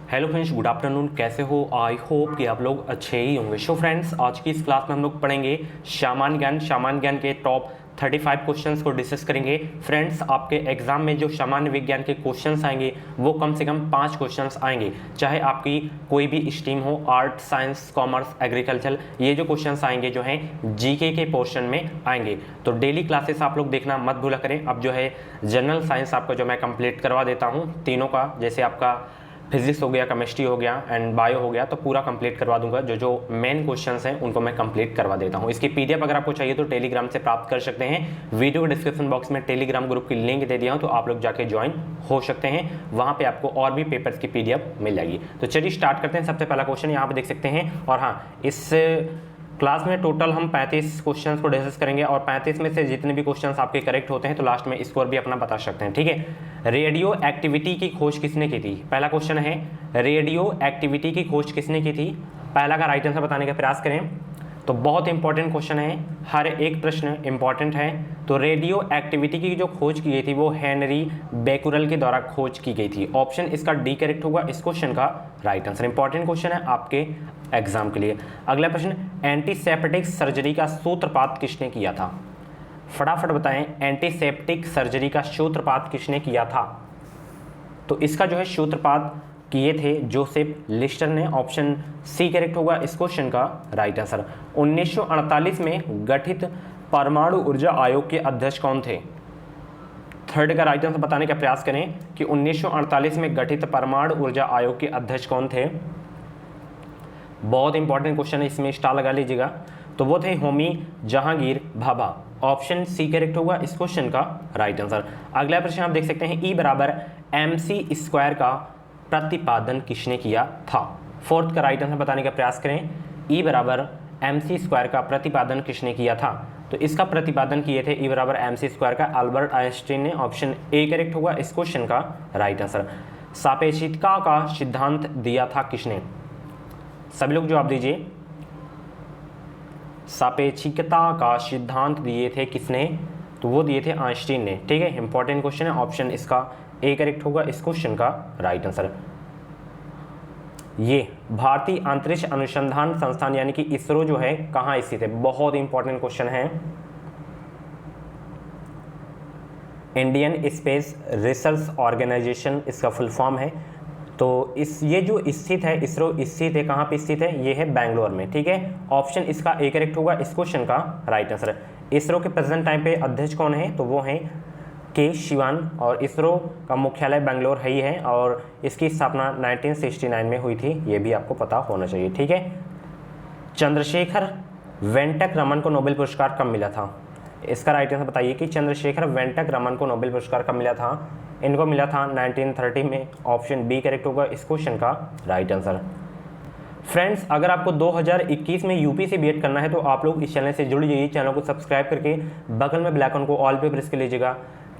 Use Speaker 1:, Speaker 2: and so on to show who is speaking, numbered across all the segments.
Speaker 1: Hello friends, good afternoon. कैसे हो? I hope कि आप लोग अच्छे ही होंगे। सो फ्रेंड्स, आज की इस क्लास में हम लोग पढ़ेंगे सामान्य ज्ञान के टॉप 35 क्वेश्चंस को डिस्कस करेंगे। फ्रेंड्स, आपके एग्जाम में जो सामान्य विज्ञान के क्वेश्चंस आएंगे वो कम से कम 5 क्वेश्चंस आएंगे, चाहे आपकी कोई भी स्ट्रीम हो, आर्ट, साइंस, कॉमर्स, एग्रीकल्चर। ये जो क्वेश्चंस आएंगे जो हैं जीके के पोर्शन में आएंगे। तो डेली क्लासेस आप लोग देखना मत भूला करें। अब जो है जनरल साइंस आपका जो मैं कंप्लीट करवा देता हूँ तीनों का, जैसे आपका फिजिक्स हो गया, केमिस्ट्री हो गया एंड बायो हो गया, तो पूरा कंप्लीट करवा दूंगा। जो मेन क्वेश्चंस हैं उनको मैं कंप्लीट करवा देता हूं। इसकी पीडीएफ अगर आपको चाहिए तो टेलीग्राम से प्राप्त कर सकते हैं। वीडियो के डिस्क्रिप्शन बॉक्स में टेलीग्राम ग्रुप की लिंक दे दिया हूं, तो आप लोग जाके ज्वाइन हो सकते हैं। वहां पे आपको और भी पेपर्स की पीडीएफ मिल जाएगी। तो चलिए स्टार्ट करते हैं। सबसे पहला क्वेश्चन यहाँ पे देख सकते हैं। और हाँ, इस क्लास में टोटल हम 35 क्वेश्चंस को डिस्कस करेंगे और 35 में से जितने भी क्वेश्चंस आपके करेक्ट होते हैं तो लास्ट में स्कोर भी अपना बता सकते हैं। ठीक है। रेडियो एक्टिविटी की खोज किसने की थी? पहला क्वेश्चन है, रेडियो एक्टिविटी की खोज किसने की थी? पहला का राइट आंसर बताने का प्रयास करें। तो बहुत इंपॉर्टेंट क्वेश्चन है, हर एक प्रश्न इंपॉर्टेंट है। तो रेडियो एक्टिविटी की जो खोज की गई थी वो हेनरी बेकुरल के द्वारा खोज की गई थी। ऑप्शन इसका डी करेक्ट होगा इस क्वेश्चन का राइट आंसर। इंपॉर्टेंट क्वेश्चन है आपके एग्जाम के लिए। अगला प्रश्न, एंटीसेप्टिक सर्जरी का सूत्रपात किसने किया था? फटाफट बताएं, एंटीसेप्टिक सर्जरी का सूत्रपात किसने किया था? तो इसका जो है सूत्रपात किए थे जोसेफ लिस्टर ने। ऑप्शन सी करेक्ट होगा इस क्वेश्चन का राइट आंसर। 1948 में गठित परमाणु ऊर्जा आयोग के अध्यक्ष कौन थे? थर्ड का राइट आंसर बताने का प्रयास करें कि 1948 में गठित परमाणु ऊर्जा आयोग के अध्यक्ष कौन थे। बहुत इंपॉर्टेंट क्वेश्चन है, इसमें स्टार लगा लीजिएगा। तो वो थे Homi Jehangir Bhabha. Option C correct होगा इस क्वेश्चन का राइट आंसर। अगला प्रश्न आप देख सकते हैं, E बराबर mc² का प्रतिपादन किसने किया था? फोर्थ का राइट आंसर बताने का प्रयास करें। E बराबर mc² का प्रतिपादन किसने किया था? तो इसका प्रतिपादन किए थे E बराबर mc² का अल्बर्ट आइंस्टीन ने। ऑप्शन ए करेक्ट होगा इस क्वेश्चन का राइट आंसर। सापेक्षिकता का सिद्धांत दिया था किसने? सभी लोग जवाब दीजिए। सापेक्षिकता का सिद्धांत दिए थे किसने? तो वो दिए थे आइंस्टीन ने। ठीक है, इंपॉर्टेंट क्वेश्चन है। ऑप्शन इसका ए करेक्ट होगा इस क्वेश्चन का राइट आंसर। ये भारतीय अंतरिक्ष अनुसंधान संस्थान यानी कि इसरो जो है कहाँ स्थित है? बहुत इंपॉर्टेंट क्वेश्चन है। इंडियन स्पेस रिसर्च ऑर्गेनाइजेशन इसका फुल फॉर्म है। तो ये जो स्थित है, इसरो स्थित है, कहाँ पे स्थित है? ये है बेंगलोर में। ठीक है, ऑप्शन इसका ए करेक्ट होगा इस क्वेश्चन का राइट आंसर। इसरो के प्रेजेंट टाइम पे अध्यक्ष कौन है? तो वो हैं के शिवान, और इसरो का मुख्यालय बेंगलोर है ही है, और इसकी स्थापना 1969 में हुई थी, ये भी आपको पता होना चाहिए। ठीक है। चंद्रशेखर वेंकट रमन को नोबेल पुरस्कार कब मिला था? इसका राइट आंसर बताइए कि चंद्रशेखर वेंकट रमन को नोबेल पुरस्कार कब मिला था? इनको मिला था 1930 में। ऑप्शन बी करेक्ट होगा इस क्वेश्चन का राइट आंसर। फ्रेंड्स, अगर आपको 2021 में यूपी से बीएड करना है तो आप लोग इस चैनल से जुड़ जाइए। चैनल को सब्सक्राइब करके बगल में बेल आइकन को ऑल पे प्रेस कर लीजिएगा,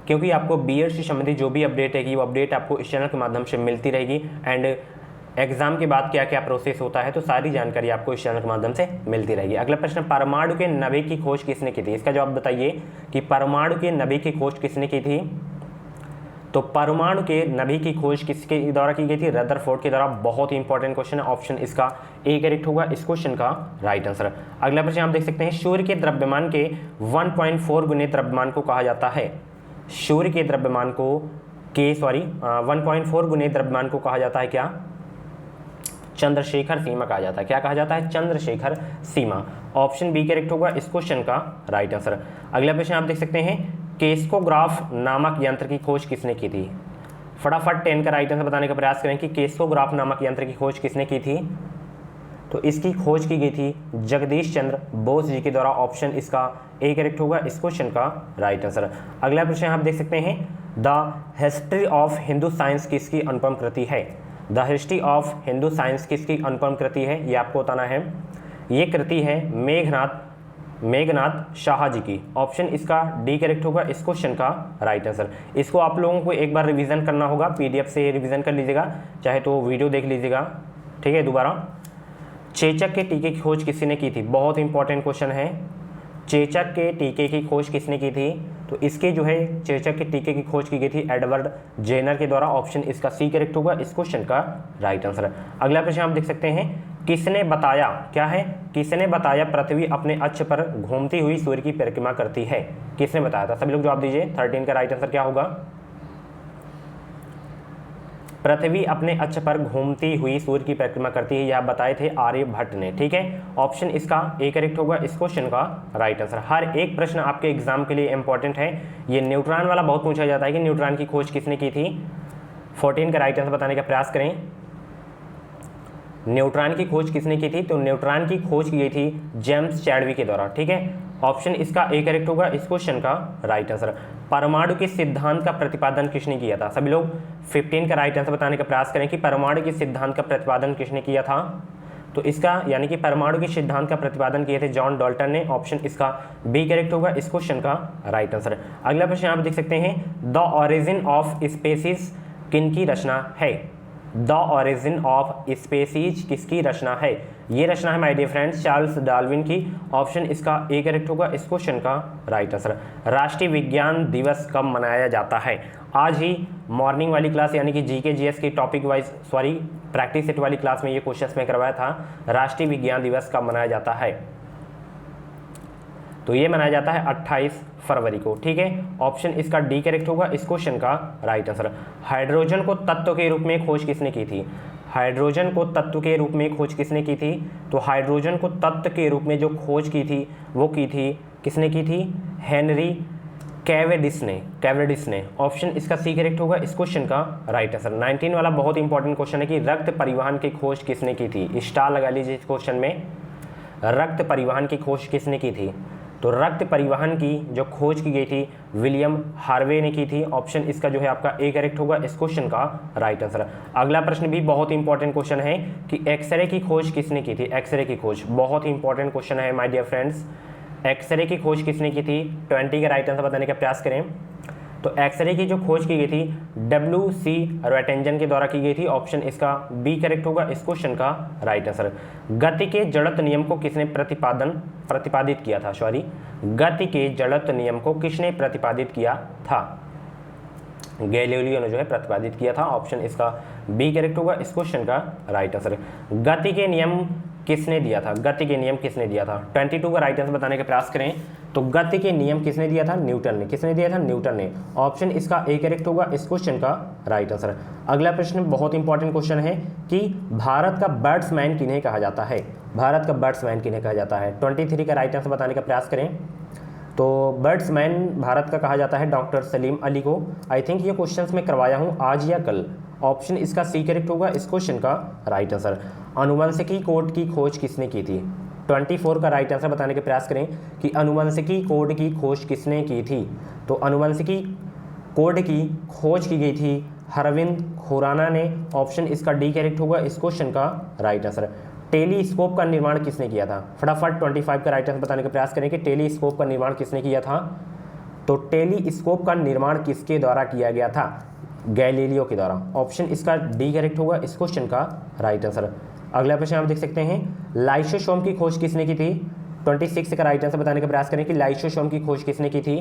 Speaker 1: क्योंकि आपको बीएड से संबंधित जो भी अपडेट है वो अपडेट आपको इस चैनल के माध्यम से मिलती रहेगी। एंड एग्जाम के बाद क्या क्या प्रोसेस होता है तो सारी जानकारी आपको इस चैनल के माध्यम से मिलती रहेगी। अगला प्रश्न, परमाणु के नभे की खोज किसने की थी? इसका जवाब बताइए कि परमाणु के नभे की खोज किसने की थी? तो परमाणु के नभे की खोज किसके द्वारा की गई थी? रदरफोर्ड के द्वारा। बहुत ही इंपॉर्टेंट क्वेश्चन है। ऑप्शन इसका ए करेक्ट होगा इस क्वेश्चन का राइट आंसर। अगला प्रश्न आप देख सकते हैं, सूर्य के द्रव्यमान के 1.4 गुने द्रव्यमान को कहा जाता है? सूर्य के द्रव्यमान को 1.4 गुने द्रव्यमान को कहा जाता है क्या? चंद्रशेखर सीमा कहा जाता है। क्या कहा जाता है? चंद्रशेखर सीमा। ऑप्शन बी करेक्ट होगा इस क्वेश्चन का राइट आंसर। अगला प्रश्न आप देख सकते हैं, केस्कोग्राफ नामक यंत्र की खोज किसने की थी? फटाफट 10 का राइट आंसर बताने का प्रयास करें कि केस्कोग्राफ नामक यंत्र की खोज किसने की थी? तो इसकी खोज की गई थी जगदीश चंद्र बोस जी के द्वारा। ऑप्शन इसका ए करेक्ट होगा इस क्वेश्चन का राइट आंसर। अगला प्रश्न आप देख सकते हैं, the history of Hindu science किसकी अनुपम कृति है? The history of Hindu science किसकी अनुपम कृति है? ये आपको बताना है। ये कृति है मेघनाथ शाह जी की। ऑप्शन इसका डी करेक्ट होगा इस क्वेश्चन का राइट आंसर। इसको आप लोगों को एक बार रिवीजन करना होगा, पीडीएफ से रिवीजन कर लीजिएगा, चाहे तो वीडियो देख लीजिएगा। ठीक है, दोबारा, चेचक के टीके की खोज किसने की थी? बहुत इंपॉर्टेंट क्वेश्चन है। चेचक के टीके की खोज किसने की थी? तो इसके जो है चेचक के टीके की खोज की गई थी एडवर्ड जेनर के द्वारा। ऑप्शन इसका सी करेक्ट होगा इस क्वेश्चन का राइट आंसर है। अगला प्रश्न आप देख सकते हैं, किसने बताया, क्या है, किसने बताया पृथ्वी अपने अक्ष पर घूमती हुई सूर्य की परिक्रमा करती है? किसने बताया था? सभी लोग जवाब दीजिए। 13 का राइट आंसर क्या होगा? पृथ्वी अपने अक्ष पर घूमती हुई सूर्य की परिक्रमा करती है, यह बताए थे आर्यभट्ट ने। ठीक है, ऑप्शन इसका ए करेक्ट होगा इस क्वेश्चन का राइट आंसर। हर एक प्रश्न आपके एग्जाम के लिए इंपॉर्टेंट है। ये न्यूट्रॉन वाला बहुत पूछा जाता है कि न्यूट्रॉन की खोज किसने की थी। 14 का राइट आंसर बताने का प्रयास करें। न्यूट्रॉन की खोज किसने की थी? तो न्यूट्रॉन की खोज की गई थी जेम्स चैडविक के द्वारा। ठीक है, ऑप्शन इसका ए करेक्ट होगा इस क्वेश्चन का राइट आंसर। परमाणु के सिद्धांत का प्रतिपादन किसने किया था? सभी लोग 15 का राइट आंसर बताने का प्रयास करें कि परमाणु के सिद्धांत का प्रतिपादन किसने किया था। तो इसका यानी कि परमाणु के सिद्धांत का प्रतिपादन किए थे जॉन डाल्टन ने। ऑप्शन इसका बी करेक्ट होगा इस क्वेश्चन का राइट आंसर। अगला प्रश्न आप देख सकते हैं, द ऑरिजिन ऑफ स्पेसीज किनकी रचना है? द ऑरिजिन ऑफ स्पेसीज किसकी रचना है? ये रचना है my dear friends Charles Darwin की। ऑप्शन इसका ए करेक्ट होगा इस क्वेश्चन का राइट आंसर। राष्ट्रीय विज्ञान दिवस कब मनाया जाता है? आज ही मॉर्निंग वाली क्लास यानी कि जीके जीएस की टॉपिक वाइज प्रैक्टिस सेट वाली क्लास में ये क्वेश्चन में करवाया था। राष्ट्रीय विज्ञान दिवस कब मनाया जाता है? तो ये मनाया जाता है 28 फरवरी को। ठीक है, ऑप्शन इसका डी करेक्ट होगा इस क्वेश्चन का राइट आंसर। हाइड्रोजन को तत्व के रूप में खोज किसने की थी? हाइड्रोजन को तत्व के रूप में खोज किसने की थी? तो हाइड्रोजन को तत्व के रूप में जो खोज की थी वो की थी, किसने की थी? हेनरी कैवेडिस ने। ऑप्शन इसका सी करेक्ट होगा इस क्वेश्चन का राइट आंसर। 19 वाला बहुत इंपॉर्टेंट क्वेश्चन है कि रक्त परिवहन की खोज किसने की थी? स्टार लगा लीजिए इस क्वेश्चन में। रक्त परिवहन की खोज किसने की थी? तो रक्त परिवहन की जो खोज की गई थी विलियम हार्वे ने की थी। ऑप्शन इसका जो है आपका ए करेक्ट होगा इस क्वेश्चन का राइट आंसर। अगला प्रश्न भी बहुत इंपॉर्टेंट क्वेश्चन है कि एक्सरे की खोज किसने की थी? एक्सरे की खोज बहुत इंपॉर्टेंट क्वेश्चन है माय डियर फ्रेंड्स। एक्सरे की खोज किसने की थी? 20 का राइट आंसर बताने का प्रयास करें। तो एक्सरे की जो खोज की गई थी WC रॉयटेंजन के द्वारा की गई थी। ऑप्शन इसका बी करेक्ट होगा इस क्वेश्चन का राइट आंसर। गति के जड़त्व नियम को किसने प्रतिपादित किया था? गति के जड़त्व नियम को किसने प्रतिपादित किया था? गैलीलियो ने जो है प्रतिपादित किया था। ऑप्शन इसका बी करेक्ट होगा इस क्वेश्चन का राइट आंसर। गति के नियम किसने दिया था? गति के नियम किसने दिया था? 22 का राइट आंसर बताने का प्रयास करें। तो गति के नियम किसने दिया था? न्यूटन ने। किसने दिया था? न्यूटन ने। ऑप्शन इसका ए करेक्ट होगा इस क्वेश्चन का राइट आंसर। अगला प्रश्न बहुत इंपॉर्टेंट क्वेश्चन है कि भारत का बैट्समैन किन्हें कहा जाता है? भारत का बैट्समैन किन्हें कहा जाता है? 23 का राइट आंसर बताने का प्रयास करें। तो बैट्समैन भारत का कहा जाता है डॉक्टर सलीम अली को। आई थिंक ये क्वेश्चंस मैं करवाया हूँ आज या कल। ऑप्शन इसका सी करेक्ट होगा इस क्वेश्चन का राइट आंसर। अनुवंशिकी कोड की खोज किसने की थी? 24 का राइट आंसर बताने का प्रयास करें कि अनुवंशिकी कोड की खोज किसने की थी। तो अनुवंशिकी कोड की खोज की गई थी अरविंद खुराना ने। ऑप्शन इसका डी करेक्ट होगा इस क्वेश्चन का राइट आंसर। टेलीस्कोप का निर्माण किसने किया था? फटाफट 25 का राइट आंसर बताने का प्रयास करें कि टेलीस्कोप का निर्माण किसने किया था। तो टेलीस्कोप का निर्माण किसके द्वारा किया गया था? गैलीलियो के द्वारा। ऑप्शन इसका डी करेक्ट होगा इस क्वेश्चन का राइट आंसर। अगला प्रश्न आप देख सकते हैं, लाइसोसोम की खोज किसने की थी? 26 का राइट आंसर बताने का प्रयास करें कि लाइसोसोम की खोज किसने की थी।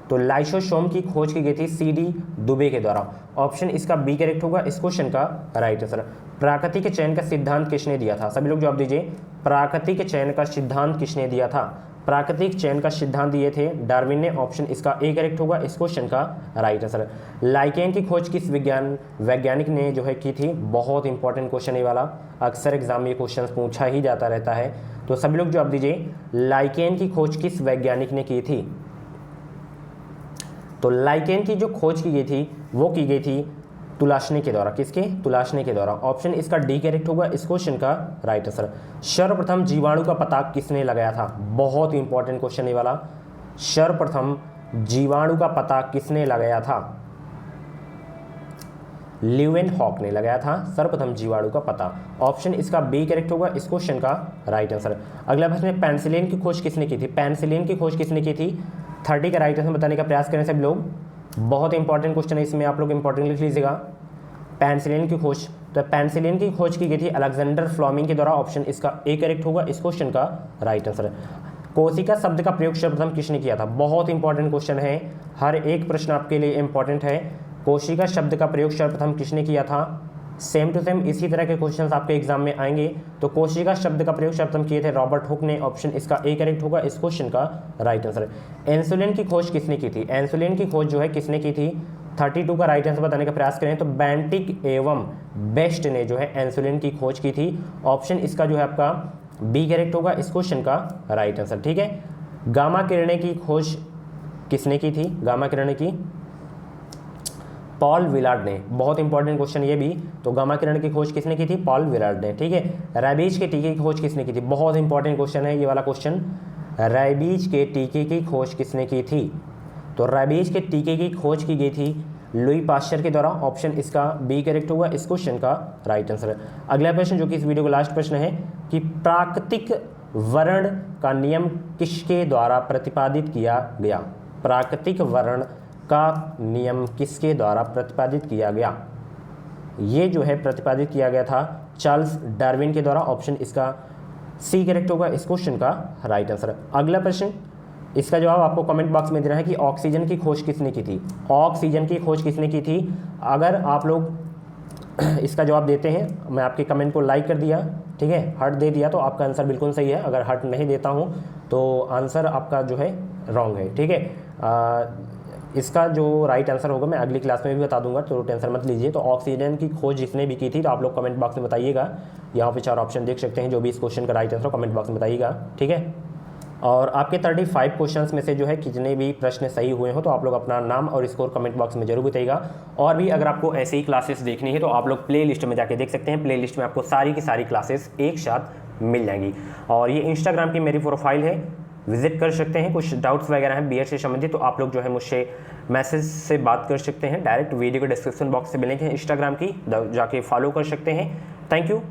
Speaker 1: तो लाइसोसोम की खोज की गई थी CD दुबे के द्वारा। ऑप्शन इसका बी करेक्ट होगा इस क्वेश्चन का राइट आंसर। प्राकृतिक चयन का सिद्धांत किसने दिया था? सभी लोग जवाब दीजिए। प्राकृतिक चयन का सिद्धांत किसने दिया था? प्राकृतिक चयन का सिद्धांत दिए थे डार्विन ने। ऑप्शन इसका ए करेक्ट होगा इस क्वेश्चन का राइट आंसर। लाइकेन की खोज किस वैज्ञानिक ने जो है की थी? बहुत इंपॉर्टेंट क्वेश्चन है वाला, अक्सर एग्जाम में क्वेश्चन पूछा ही जाता रहता है। तो सभी लोग जवाब दीजिए, लाइकेन की खोज किस वैज्ञानिक ने की थी? तो लाइकेन की जो खोज की गई थी वो की गई थी तुलाशने के द्वारा। किसके? तुलाशने के द्वारा। ऑप्शन इसका डी करेक्ट होगा इस क्वेश्चन का राइट आंसर। सर्वप्रथम जीवाणु का पता किसने लगाया था? बहुत इंपॉर्टेंट क्वेश्चन है वाला। सर्वप्रथम जीवाणु का पता किसने लगाया था? ल्यूवेनहॉक ने लगाया था सर्वप्रथम जीवाणु का पता। ऑप्शन इसका बी करेक्ट होगा इस क्वेश्चन का राइट आंसर। अगला प्रश्न, पेनिसिलिन की खोज किसने की थी? पेनिसिलिन की खोज किसने की थी? 30 का राइट आंसर बताने का प्रयास करें सब लोग। बहुत इंपॉर्टेंट क्वेश्चन है, इसमें आप लोग इंपॉर्टेंट लिख लीजिएगा। पेनिसिलिन की खोज, तो पेनिसिलिन की खोज की गई थी अलेक्जेंडर फ्लेमिंग के द्वारा। ऑप्शन इसका ए करेक्ट होगा इस क्वेश्चन का राइट आंसर।
Speaker 2: कोशिका शब्द का प्रयोग सर्वप्रथम किसने किया था? बहुत इंपॉर्टेंट क्वेश्चन है, हर एक प्रश्न आपके लिए इंपॉर्टेंट है। कोशिका शब्द का प्रयोग सर्वप्रथम किसने किया था? सेम टू सेम इसी तरह के क्वेश्चंस आपके एग्जाम में आएंगे। तो कोशिका शब्द का प्रयोग सर्वप्रथम किए थे रॉबर्ट हुक ने। ऑप्शन इसका ए करेक्ट होगा इस क्वेश्चन का राइट आंसर। इंसुलिन की खोज किसने की थी? इंसुलिन की खोज जो है किसने की थी? 32 का राइट आंसर बताने का प्रयास करें तो बेंटिक एवं बेस्ट ने जो है इंसुलिन की खोज की थी। ऑप्शन इसका जो है आपका बी करेक्ट होगा इस क्वेश्चन का राइट आंसर। ठीक है, गामा किरणें की खोज किसने की थी? गामा किरणें की पॉल विलार्ड ने। बहुत इंपॉर्टेंट क्वेश्चन ये भी। तो गामा किरण की खोज किसने की थी? पॉल विलार्ड ने। ठीक है, रेबीज के टीके की खोज किसने की थी? बहुत इंपॉर्टेंट क्वेश्चन है ये वाला क्वेश्चन। रेबीज के टीके की खोज किसने की थी? तो रेबीज के टीके की खोज की गई थी लुई पाश्चर के द्वारा। ऑप्शन इसका बी करेक्ट होगा इस क्वेश्चन का राइट आंसर। अगला प्रश्न जो कि इस वीडियो का लास्ट प्रश्न है कि प्राकृतिक वर्ण का नियम किसके द्वारा प्रतिपादित किया गया? प्राकृतिक वर्ण का नियम किसके द्वारा प्रतिपादित किया गया? ये जो है प्रतिपादित किया गया था चार्ल्स डार्विन के द्वारा। ऑप्शन इसका सी करेक्ट होगा इस क्वेश्चन का राइट आंसर। अगला प्रश्न, इसका जवाब आपको कमेंट बॉक्स में देना है कि ऑक्सीजन की खोज किसने की थी? ऑक्सीजन की खोज किसने की थी? अगर आप लोग इसका जवाब देते हैं, मैं आपके कमेंट को लाइक कर दिया, ठीक है, हार्ट दे दिया तो आपका आंसर बिल्कुल सही है। अगर हार्ट नहीं देता हूँ तो आंसर आपका जो है रॉन्ग है। ठीक है, इसका जो राइट आंसर होगा मैं अगली क्लास में भी बता दूंगा, तो टेंशन मत लीजिए। तो ऑक्सीजन की खोज जिसने भी की थी तो आप लोग कमेंट बॉक्स में बताइएगा। यहाँ पे 4 ऑप्शन देख सकते हैं, जो भी इस क्वेश्चन का राइट आंसर कमेंट बॉक्स में बताइएगा। ठीक है, और आपके 35 क्वेश्चंस में से जो है कितने भी प्रश्न सही हुए हो तो आप लोग अपना नाम और स्कोर कमेंट बॉक्स में जरूर बताइएगा। और भी अगर आपको ऐसे ही क्लासेस देखनी है तो आप लोग प्ले लिस्ट में जाके देख सकते हैं। प्ले लिस्ट में आपको सारी की सारी क्लासेस एक साथ मिल जाएंगी। और ये इंस्टाग्राम की मेरी प्रोफाइल है, विजिट कर सकते हैं। कुछ डाउट्स वगैरह हैं बीएड से संबंधित तो आप लोग जो है मुझसे मैसेज से बात कर सकते हैं। डायरेक्ट वीडियो के डिस्क्रिप्शन बॉक्स से मिलेंगे इंस्टाग्राम की, जाके फॉलो कर सकते हैं। Thank you.